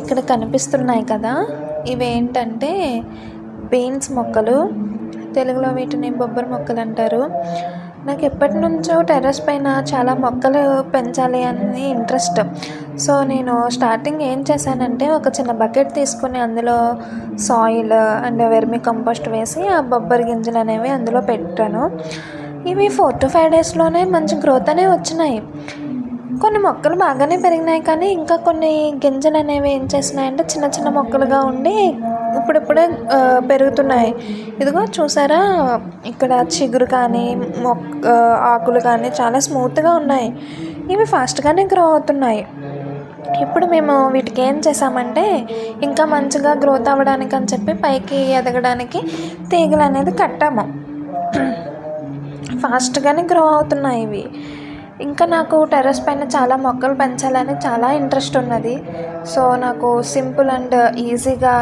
ఇక్కడ కనిపిస్తున్నాయి కదా, ఇవేంటంటే బీన్స్ మొక్కలు. తెలుగులో వీటిని బొబ్బరి మొక్కలు అంటారు. నాకు ఎప్పటి నుంచో టెర్రస్ పైన చాలా మొక్కలు పెంచాలి అని ఇంట్రెస్ట్. సో నేను స్టార్టింగ్ ఏం చేశానంటే, ఒక చిన్న బకెట్ తీసుకుని అందులో సాయిల్ అండ్ వెర్మి కంపోస్ట్ వేసి ఆ బొబ్బరి గింజలు అనేవి అందులో పెట్టాను. ఇవి 4 to 5 డేస్లోనే మంచి గ్రోత్ అనేవి వచ్చినాయి. కొన్ని మొక్కలు బాగానే పెరిగినాయి, కానీ ఇంకా కొన్ని గింజలు అనేవి ఏం చేసినాయంటే చిన్న చిన్న మొక్కలుగా ఉండి ఇప్పుడిప్పుడే పెరుగుతున్నాయి. ఇదిగో చూసారా, ఇక్కడ చిగురు కానీ ఆకులు కానీ చాలా స్మూత్గా ఉన్నాయి. ఇవి ఫాస్ట్గానే గ్రో అవుతున్నాయి. ఇప్పుడు మేము వీటికి ఏం చేసామంటే, ఇంకా మంచిగా గ్రోత్ అవ్వడానికి అని చెప్పి పైకి ఎదగడానికి తీగలు అనేది కట్టాము. ఫాస్ట్గానే గ్రో అవుతున్నాయి ఇవి. ఇంకా నాకు టెర్రస్ పైన చాలా మొక్కలు పెంచాలని చాలా ఇంట్రెస్ట్ ఉన్నది. సో నాకు సింపుల్ అండ్ ఈజీగా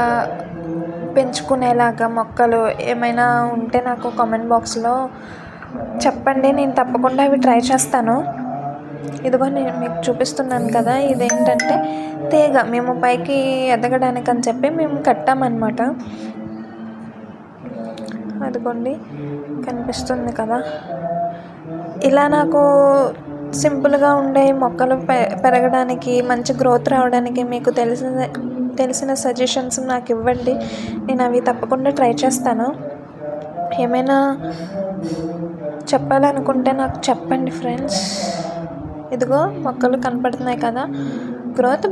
పెంచుకునేలాగా మొక్కలు ఏమైనా ఉంటే నాకు కామెంట్ బాక్స్లో చెప్పండి, నేను తప్పకుండా అవి ట్రై చేస్తాను. ఇదిగో నేను మీకు చూపిస్తున్నాను కదా, ఇదేంటంటే తీగ మేము పైకి ఎదగడానికి అని చెప్పి మేము కట్టామన్నమాట. అదిగోండి కనిపిస్తుంది కదా. ఇలా నాకు సింపుల్గా ఉండే మొక్కలు పెరగడానికి, మంచి గ్రోత్ రావడానికి మీకు తెలిసిన సజెషన్స్ నాకు ఇవ్వండి. నేను అవి తప్పకుండా ట్రై చేస్తాను. ఏమైనా చెప్పాలనుకుంటే నాకు చెప్పండి ఫ్రెండ్స్. ఇదిగో మొక్కలు కనపడుతున్నాయి కదా, గ్రోత్